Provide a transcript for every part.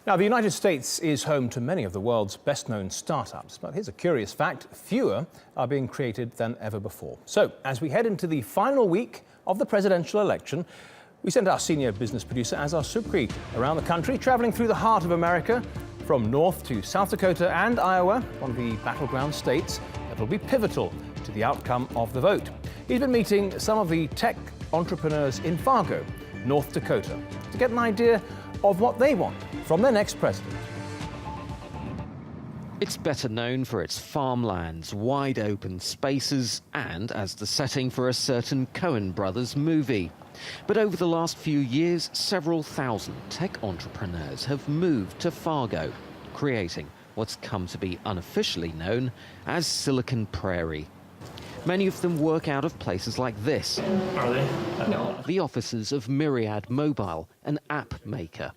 Now, the United States is home to many of the world's best-known startups, but here's a curious fact: fewer are being created than ever before. So, as we head into the final week of the presidential election, we sent our senior business producer, Azar Sukri, around the country, traveling through the heart of America, from North to South Dakota and Iowa, one of the battleground states that will be pivotal to the outcome of the vote. He's been meeting some of the tech entrepreneurs in Fargo, North Dakota, to get an idea of what they want from their next president. It's better known for its farmlands, wide open spaces, and as the setting for a certain Coen Brothers movie. But over the last few years, several thousand tech entrepreneurs have moved to Fargo, creating what's come to be unofficially known as Silicon Prairie. Many of them work out of places like this. Are they? No. The offices of Myriad Mobile, an app maker.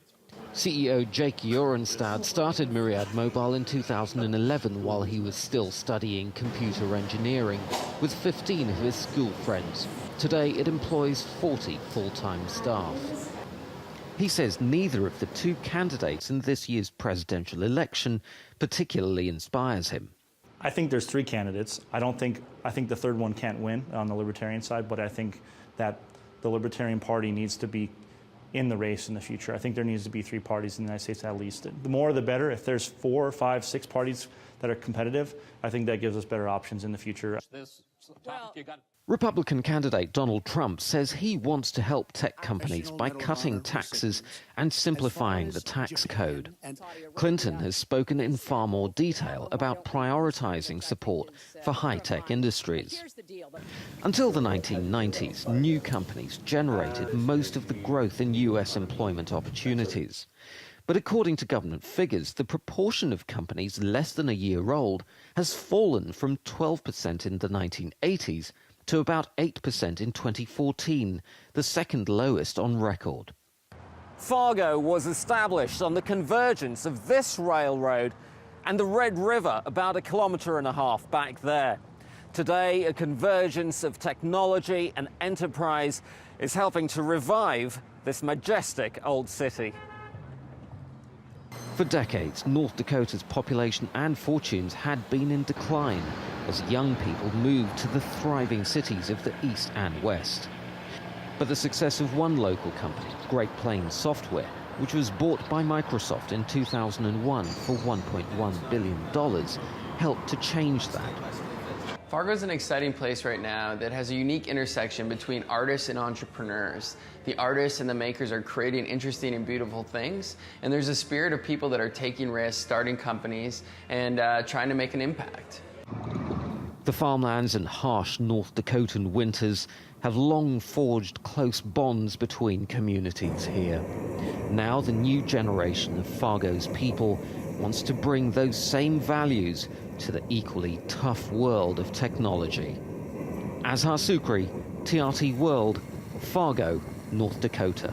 CEO Jake Jorenstad started Myriad Mobile in 2011 while he was still studying computer engineering with 15 of his school friends. Today it employs 40 full-time staff. He says neither of the two candidates in this year's presidential election particularly inspires him. I think there's three candidates. I think the third one can't win on the Libertarian side, but I think that the Libertarian Party needs to be in the race in the future. I think there needs to be three parties in the United States at least. The more the better. If there's 4, 5, 6 parties that are competitive, I think that gives us better options in the future. Republican candidate Donald Trump says he wants to help tech companies by cutting taxes and simplifying the tax code. Clinton has spoken in far more detail about prioritizing support for high-tech industries. Until the 1990s, new companies generated most of the growth in US employment opportunities. But according to government figures, the proportion of companies less than a year old has fallen from 12% in the 1980s to about 8% in 2014, the second lowest on record. Fargo was established on the convergence of this railroad and the Red River, about 1.5 kilometers back there. Today, a convergence of technology and enterprise is helping to revive this majestic old city. For decades, North Dakota's population and fortunes had been in decline as young people moved to the thriving cities of the East and West. But the success of one local company, Great Plains Software, which was bought by Microsoft in 2001 for $1.1 billion, helped to change that. Fargo is an exciting place right now that has a unique intersection between artists and entrepreneurs. The artists and the makers are creating interesting and beautiful things, and there's a spirit of people that are taking risks, starting companies, and trying to make an impact. The farmlands and harsh North Dakotan winters have long forged close bonds between communities here. Now the new generation of Fargo's people wants to bring those same values to the equally tough world of technology. Azar Sukri, TRT World, Fargo, North Dakota.